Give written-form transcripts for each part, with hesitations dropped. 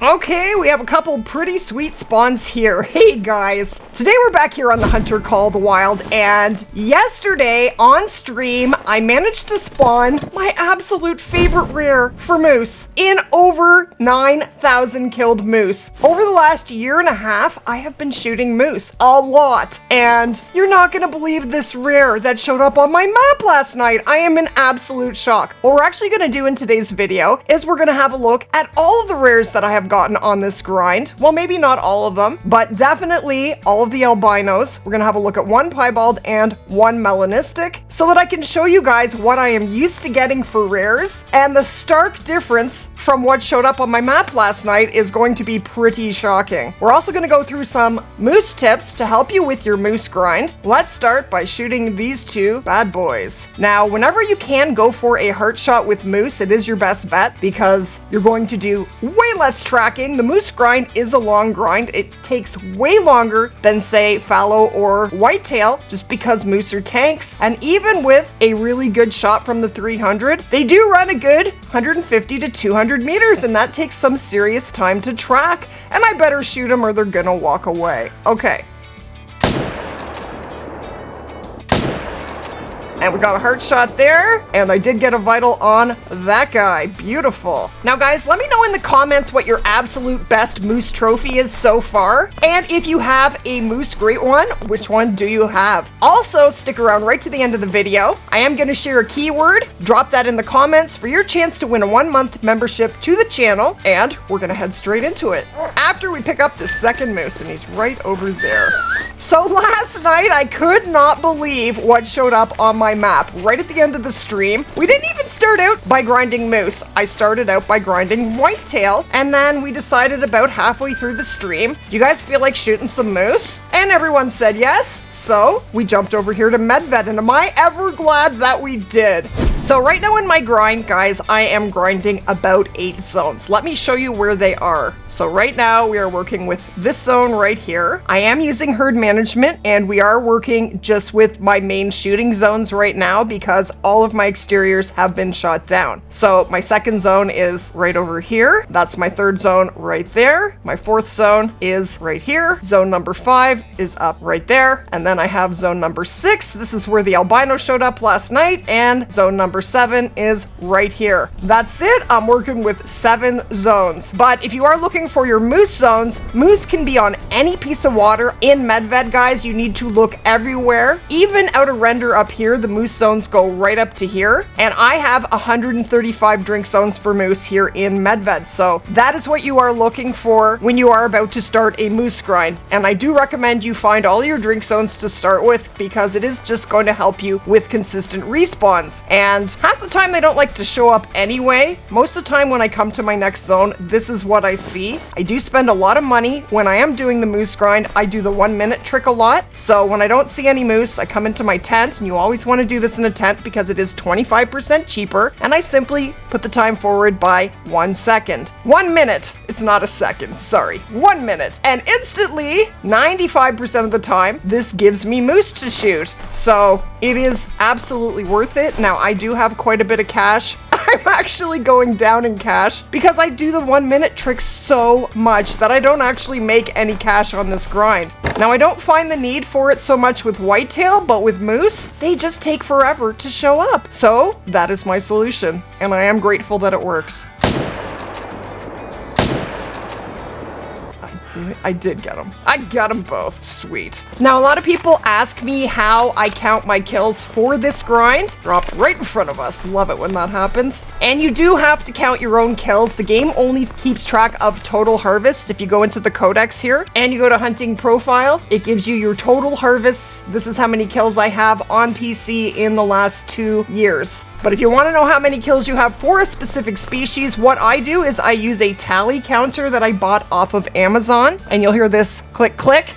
Okay, we have a couple pretty sweet spawns here. Hey guys, today we're back here on the Hunter Call the Wild, and yesterday on stream, I managed to spawn my absolute favorite rare for moose in over 9,000 killed moose. Over the last year and a half, I have been shooting moose a lot, and you're not gonna believe this rare that showed up on my map last night. I am in absolute shock. What we're actually gonna do in today's video is we're gonna have a look at all of the rares that I have gotten on this grind. Well, maybe not all of them, but definitely all of the albinos. We're gonna have a look at one piebald and one melanistic so that I can show you guys what I am used to getting for rares, and the stark difference from what showed up on my map last night is going to be pretty shocking. We're also gonna go through some moose tips to help you with your moose grind. Let's start by shooting these two bad boys. Now, whenever you can go for a heart shot with moose, it is your best bet because you're going to do way less tracking. The moose grind is a long grind. It takes way longer than, say, fallow or whitetail, just because moose are tanks. And even with a really good shot from the 300, they do run a good 150 to 200 meters, and that takes some serious time to track. And I better shoot them or they're gonna walk away. Okay. And we got a heart shot there, and I did get a vital on that guy. Beautiful. Now guys, let me know in the comments what your absolute best moose trophy is so far. And if you have a moose great one, which one do you have? Also, stick around right to the end of the video. I am gonna share a keyword. Drop that in the comments for your chance to win a 1-month membership to the channel, and we're gonna head straight into it. After we pick up the second moose, and he's right over there. So last night, I could not believe what showed up on my map right at the end of the stream. We didn't even start out by grinding moose. I started out by grinding whitetail, and then we decided about halfway through the stream, do you guys feel like shooting some moose? And everyone said yes, so we jumped over here to Medved, and am I ever glad that we did. So right now in my grind, guys, I am grinding about 8 zones. Let me show you where they are. So right now we are working with this zone right here. I am using herd management, and we are working just with my main shooting zones right now because all of my exteriors have been shot down. So my second zone is right over here. That's my third zone right there. My fourth zone is right here. Zone number 5 is up right there. And then I have zone number 6. This is where the albino showed up last night. And zone number 7 is right here. That's it. I'm working with 7 zones. But if you are looking for your moose zones, moose can be on any piece of water. In Medved, guys, you need to look everywhere. Even out of render up here, the moose zones go right up to here. And I have 135 drink zones for moose here in Medved. So that is what you are looking for when you are about to start a moose grind. And I do recommend you find all your drink zones to start with because it is just going to help you with consistent respawns. And half the time they don't like to show up anyway. Most of the time when I come to my next zone, this is what I see. I do spend a lot of money when I am doing the moose grind. I do the 1-minute trick a lot. So when I don't see any moose, I come into my tent, and you always want to do this in a tent because it is 25% cheaper, and I simply put the time forward by 1 second. 1 minute. It's not a second, sorry. 1 minute. And instantly, 95% of the time, this gives me moose to shoot. So it is absolutely worth it. Now, I do have quite a bit of cash. I'm actually going down in cash because I do the 1-minute trick so much that I don't actually make any cash on this grind. Now, I don't find the need for it so much with whitetail, but with moose, they just take forever to show up. So that is my solution, and I am grateful that it works. I did get them. I got them both. Sweet. Now, a lot of people ask me how I count my kills for this grind. Drop right in front of us. Love it when that happens. And you do have to count your own kills. The game only keeps track of total harvest. If you go into the codex here and you go to hunting profile, it gives you your total harvests. This is how many kills I have on PC in the last 2 years. But if you want to know how many kills you have for a specific species, what I do is I use a tally counter that I bought off of Amazon, and you'll hear this click, click.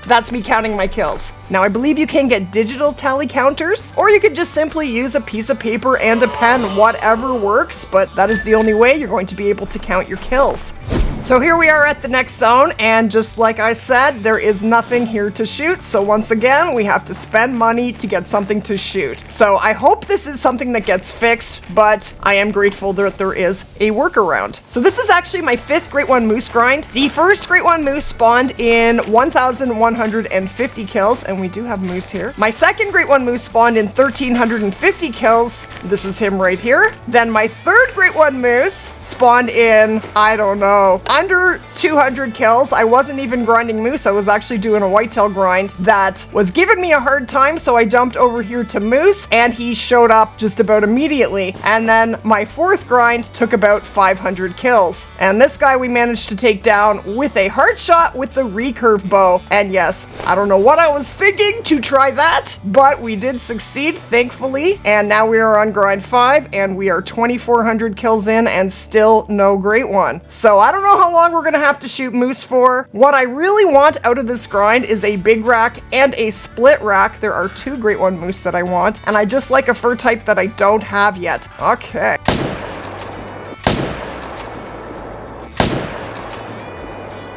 That's me counting my kills. Now, I believe you can get digital tally counters, or you could just simply use a piece of paper and a pen, whatever works, but that is the only way you're going to be able to count your kills. So here we are at the next zone, and just like I said, there is nothing here to shoot. So once again, we have to spend money to get something to shoot. So I hope this is something that gets fixed, but I am grateful that there is a workaround. So this is actually my 5th Great One Moose grind. The first Great One Moose spawned in 1,150 kills, and we do have moose here. My second Great One Moose spawned in 1,350 kills. This is him right here. Then my third Great One Moose spawned in, I don't know, under 200 kills. I wasn't even grinding moose. I was actually doing a whitetail grind that was giving me a hard time. So I jumped over here to moose and he showed up just about immediately. And then my 4th grind took about 500 kills. And this guy we managed to take down with a hard shot with the recurve bow. And yes, I don't know what I was thinking to try that, but we did succeed, thankfully. And now we are on grind 5 and we are 2,400 kills in and still no Great One. So I don't know how long we're gonna have to shoot moose for. What I really want out of this grind is a big rack and a split rack. There are 2 Great One Moose that I want, and I just like a fur type that I don't have yet. Okay.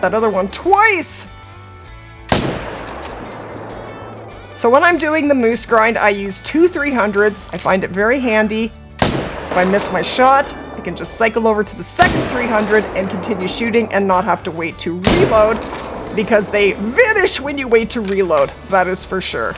That other one twice! So when I'm doing the moose grind, I use 2 300s. I find it very handy. If I miss my shot, I can just cycle over to the second 300 and continue shooting and not have to wait to reload, because they vanish when you wait to reload. That is for sure.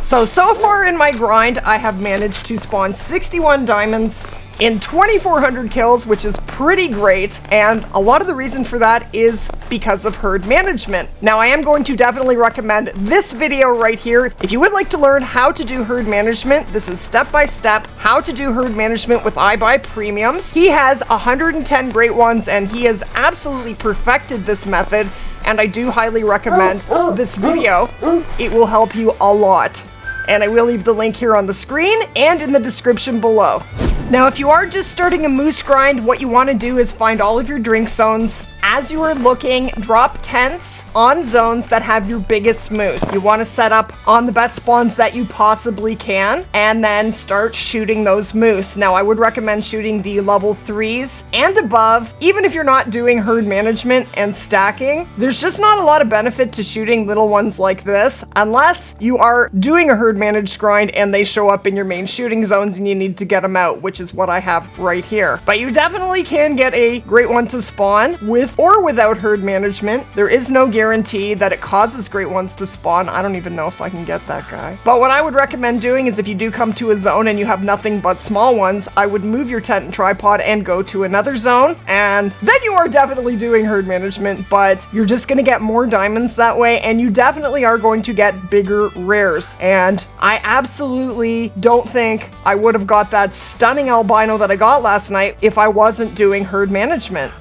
So far in my grind, I have managed to spawn 61 diamonds in 2,400 kills, which is pretty great, and a lot of the reason for that is because of herd management. Now, I am going to definitely recommend this video right here. If you would like to learn how to do herd management, this is step-by-step how to do herd management with iBuy premiums. He has 110 Great Ones, and he has absolutely perfected this method, and I do highly recommend this video. It will help you a lot. And I will leave the link here on the screen and in the description below. Now, if you are just starting a moose grind, what you want to do is find all of your drink zones. As you are looking, drop tents on zones that have your biggest moose. You want to set up on the best spawns that you possibly can, and then start shooting those moose. Now, I would recommend shooting the level 3s and above. Even if you're not doing herd management and stacking, there's just not a lot of benefit to shooting little ones like this, unless you are doing a herd managed grind and they show up in your main shooting zones and you need to get them out, which is what I have right here. But you definitely can get a Great One to spawn with or without herd management. There is no guarantee that it causes Great Ones to spawn. I don't even know if I can get that guy. But what I would recommend doing is if you do come to a zone and you have nothing but small ones, I would move your tent and tripod and go to another zone, and then you are definitely doing herd management, but you're just gonna get more diamonds that way, and you definitely are going to get bigger rares. And I absolutely don't think I would have got that stunning albino that I got last night if I wasn't doing herd management.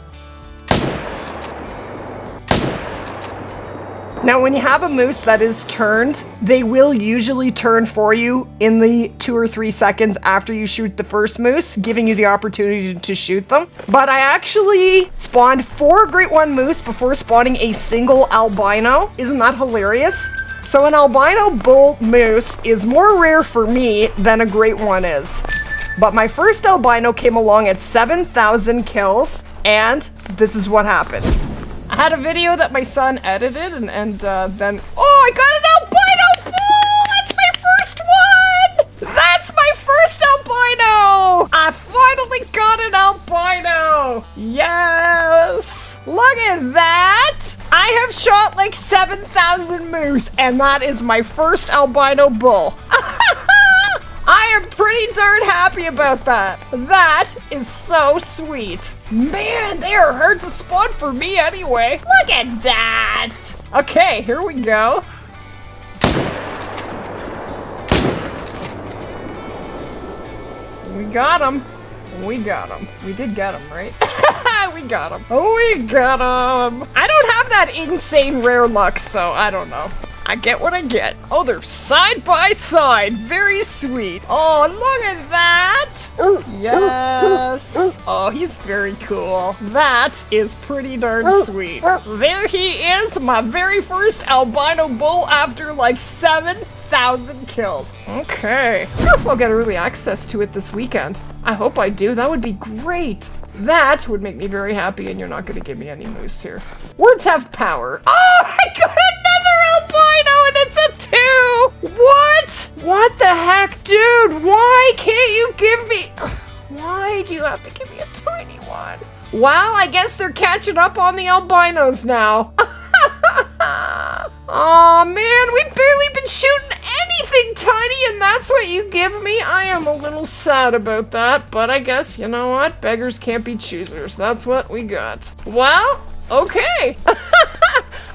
Now, when you have a moose that is turned, they will usually turn for you in the 2 or 3 seconds after you shoot the first moose, giving you the opportunity to shoot them. But I actually spawned 4 Great One Moose before spawning a single albino. Isn't that hilarious? So an albino bull moose is more rare for me than a Great One is. But my first albino came along at 7,000 kills, and this is what happened. I had a video that my son edited, and then, oh, I got an albino bull! That's my first one! That's my first albino! I finally got an albino! Yes! Look at that! I have shot like 7,000 moose, and that is my first albino bull. I am pretty darn happy about that. That is so sweet. Man, they are hard to spawn for me anyway. Look at that. Okay, here we go. We got him. We got him. We did get him, right? We got him. Oh, we got him. I don't have that insane rare luck, so I don't know. I get what I get. Oh, they're side by side. Very sweet. Oh, look at that. Yes. Oh, he's very cool. That is pretty darn sweet. There he is, my very first albino bull after like 7,000 kills. Okay. I don't know if I'll get early access to it this weekend. I hope I do. That would be great. That would make me very happy, and you're not gonna give me any moose here. Words have power. Oh, I got another albino, and it's a 2! What? What the heck, dude? Why can't you give me... Why do you have to give me a tiny one? Well, I guess they're catching up on the albinos now. Oh man, we've barely been shooting anything tiny, and that's what you give me? I am a little sad about that, but I guess, you know what? Beggars can't be choosers. That's what we got. Well, okay.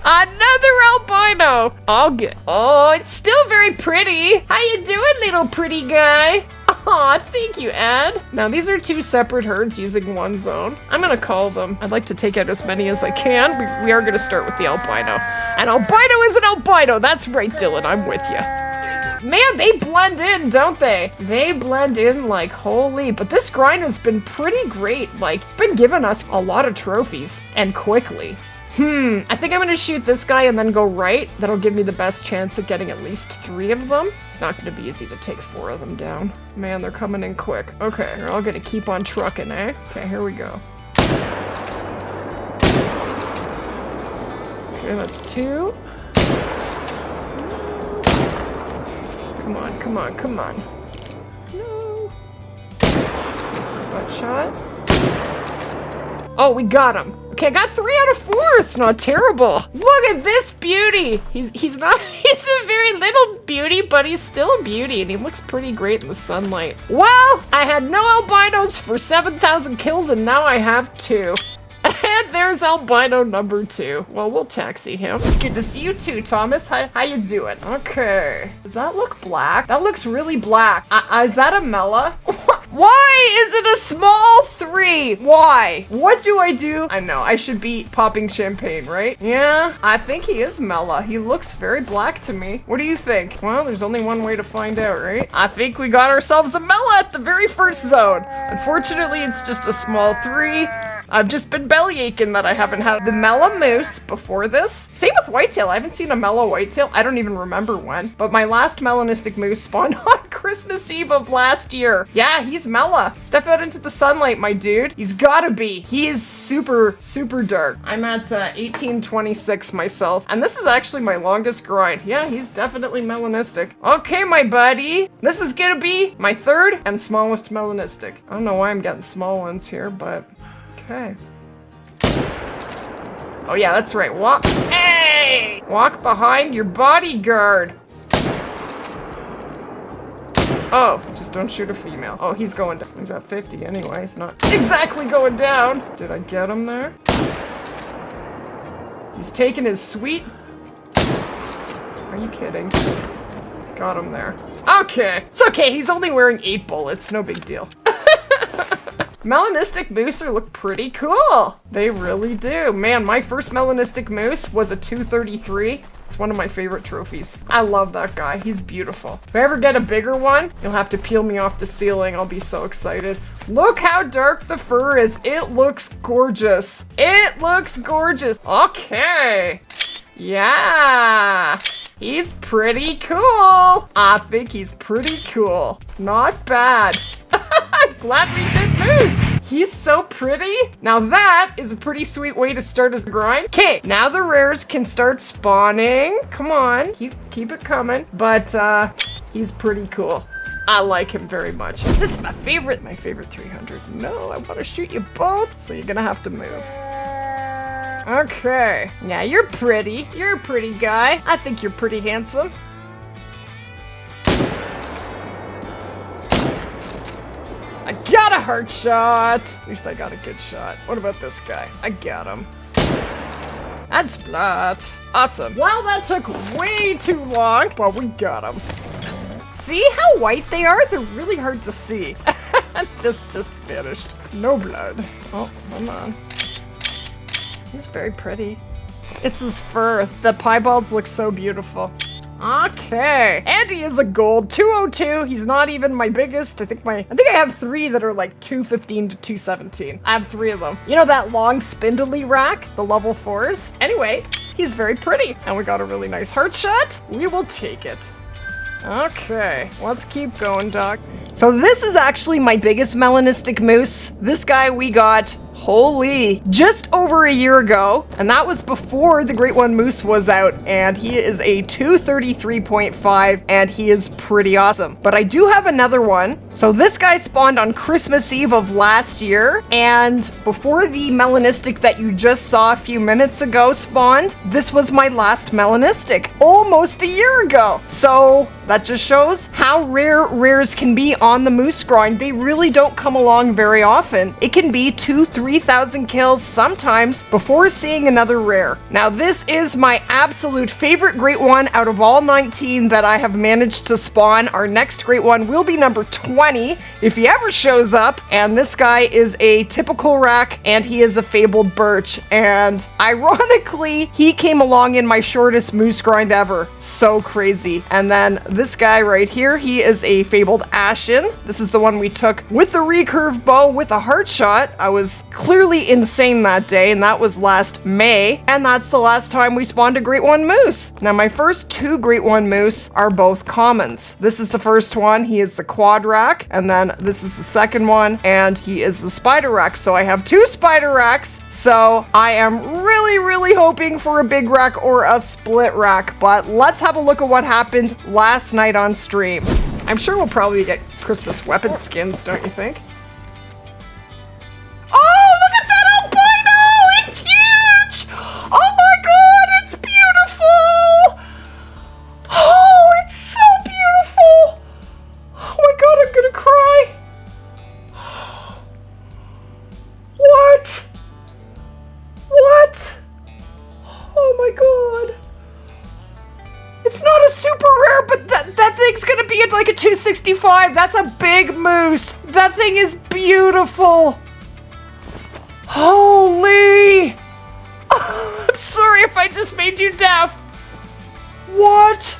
Another albino. I'll get... Oh, it's still very pretty. How you doing, little pretty guy? Aw, thank you, Ed. Now, these are 2 separate herds using 1 zone. I'm gonna call them. I'd like to take out as many as I can. We are gonna start with the albino. An albino is an albino. That's right, Dylan. I'm with you. Man, they blend in, don't they? They blend in like holy. But this grind has been pretty great. Like, it's been giving us a lot of trophies. And quickly. I think I'm gonna shoot this guy and then go right. That'll give me the best chance of getting at least 3 of them. It's not gonna be easy to take 4 of them down. Man, they're coming in quick. Okay, we're all gonna keep on trucking, eh? Okay, here we go. Okay, that's 2. Come on, come on, come on. No. Butt shot. Oh, we got him. Okay, I got 3 out of 4. It's not terrible. Look at this beauty. He's a very little beauty, but he's still a beauty, and he looks pretty great in the sunlight. Well, I had no albinos for 7,000 kills, and now I have 2. And there's albino number 2. Well, we'll taxi him. Good to see you too, Thomas. How you doing? Okay. Does that look black? That looks really black. Is that a Mela? Why is it a small 3? Why? What do I do? I know, I should be popping champagne, right? Yeah, I think he is Mela. He looks very black to me. What do you think? Well, there's only one way to find out, right? I think we got ourselves a Mela at the very first zone. Unfortunately, it's just a small 3. I've just been belly aching that I haven't had the Mela moose before this. Same with whitetail. I haven't seen a Mela whitetail. I don't even remember when. But my last melanistic moose spawned on Christmas Eve of last year. Yeah, he's Mela. Step out into the sunlight, my dude. He's gotta be. He is super, super dark. I'm at 1826 myself. And this is actually my longest grind. Yeah, he's definitely melanistic. Okay, my buddy. This is gonna be my 3rd and smallest melanistic. I don't know why I'm getting small ones here, but... Okay. Oh yeah, that's right. Walk. Hey! Walk behind your bodyguard. Oh, just don't shoot a female. Oh, he's going down. He's at 50 anyway. He's not exactly going down. Did I get him there? He's taking his sweet... Are you kidding? Got him there. Okay. It's okay. He's only wearing 8 bullets. No big deal. Melanistic moose look pretty cool. They really do. Man, my first melanistic moose was a 233. It's one of my favorite trophies. I love that guy. He's beautiful. If I ever get a bigger one, you'll have to peel me off the ceiling. I'll be so excited. Look how dark the fur is. It looks gorgeous. It looks gorgeous. Okay. Yeah. He's pretty cool. I think he's pretty cool. Not bad. Glad we did moose. He's so pretty. Now that is a pretty sweet way to start his grind. Okay, now the rares can start spawning. Come on, keep it coming. But he's pretty cool. I like him very much. This is my favorite 300. No, I want to shoot you both, so you're gonna have to move. Okay, yeah, you're pretty. You're a pretty guy. I think you're pretty handsome. I got a heart shot! At least I got a good shot. What about this guy? I got him. That's Splat. Awesome. Well, that took way too long, but we got him. See how white they are? They're really hard to see. This just vanished. No blood. Oh, hold on. He's very pretty. It's his fur. The piebalds look so beautiful. Okay, and he is a gold 202. He's not even my biggest. I think I have 3 that are like 215 to 217. I have 3 of them. You know that long spindly rack, the level 4s? Anyway, he's very pretty, and we got a really nice heart shot. We will take it. Okay, let's keep going, Doc. So this is actually my biggest melanistic moose. This guy we got, holy, just over a year ago, and that was before the Great One Moose was out, and he is a 233.5, and he is pretty awesome. But I do have another one. So this guy spawned on Christmas Eve of last year, and before the melanistic that you just saw a few minutes ago spawned, this was my last melanistic, almost a year ago. So that just shows how rare rares can be on the moose grind. They really don't come along very often. It can be 2,000-3,000 kills sometimes before seeing another rare. Now this is my absolute favorite Great One out of all 19 that I have managed to spawn. Our next Great One will be number 20 if he ever shows up, and this guy is a typical rack and he is a fabled birch, and ironically he came along in my shortest moose grind ever. So crazy. And then this guy right here, he is a fabled ashen. This is the one we took with the recurve bow with a heart shot. I was clearly insane that day, and that was last May, and that's the last time we spawned a Great One Moose. Now my first two Great One Moose are both commons. This is the first one, he is the quad rack, and then this is the second one, and he is the spider rack. So I have two spider racks, so I am really hoping for a big rack or a split rack. But let's have a look at what happened last night on stream. I'm sure we'll probably get Christmas weapon skins, don't you think? Oh, look at that albino! It's huge! Oh my god, it's beautiful! Oh, it's so beautiful! Oh my god, I'm gonna cry! What? What? Oh my god. It's not a super rare, but that thing's gonna be at like a 265. That's a big moose. That thing is beautiful. Holy. I'm sorry if I just made you deaf. What?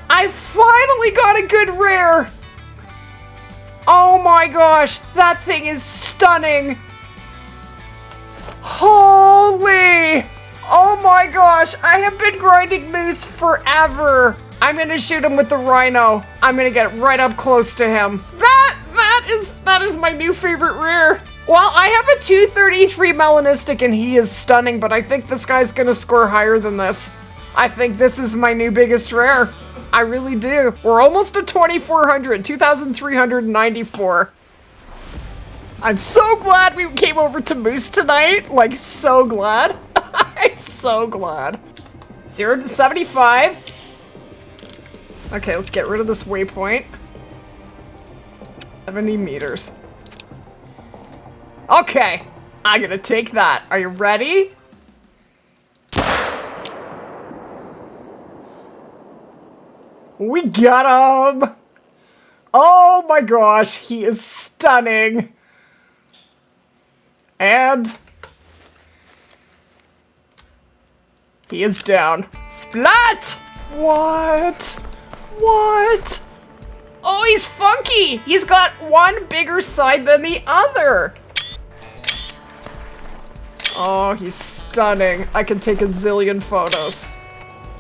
I finally got a good rare. Oh my gosh, that thing is stunning. Holy. Oh my gosh, I have been grinding moose forever. I'm gonna shoot him with the rhino. I'm gonna get right up close to him. That is my new favorite rare. Well, I have a 233 melanistic and he is stunning, but I think this guy's gonna score higher than this. I think this is my new biggest rare. I really do. We're almost at 2,400, 2,394. I'm so glad we came over to Moose tonight. Like, so glad. I'm so glad. 0 to 75. Okay, let's get rid of this waypoint. 70 meters. Okay, I'm gonna take that. Are you ready? We got him! Oh my gosh, he is stunning. And he is down. Splat! What? What? Oh, he's funky! He's got one bigger side than the other. Oh, he's stunning. I can take a zillion photos.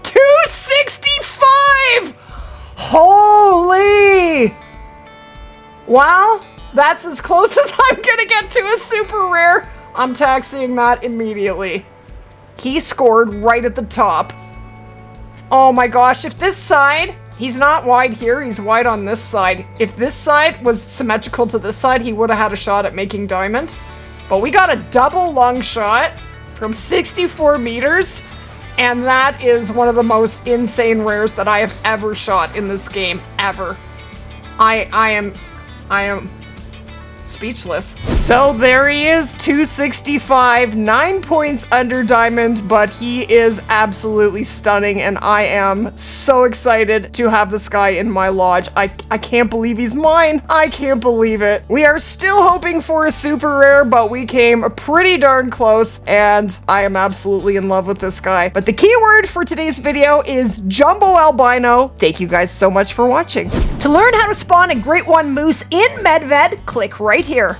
265! Holy! Wow, that's as close as I'm gonna get to a super rare. I'm taxiing that immediately. He scored right at the top. Oh my gosh, if this side, he's not wide here, he's wide on this side. If this side was symmetrical to this side, he would have had a shot at making diamond. But we got a double long shot from 64 meters, and that is one of the most insane rares that I have ever shot in this game, ever. I am speechless. So there he is, 265, 9 points under diamond, but he is absolutely stunning, and I am so excited to have this guy in my lodge. I can't believe he's mine. I can't believe it. We are still hoping for a super rare, but we came pretty darn close, and I am absolutely in love with this guy. But the keyword for today's video is Jumbo Albino. Thank you guys so much for watching. To learn how to spawn a Great One Moose in Medved, click right here.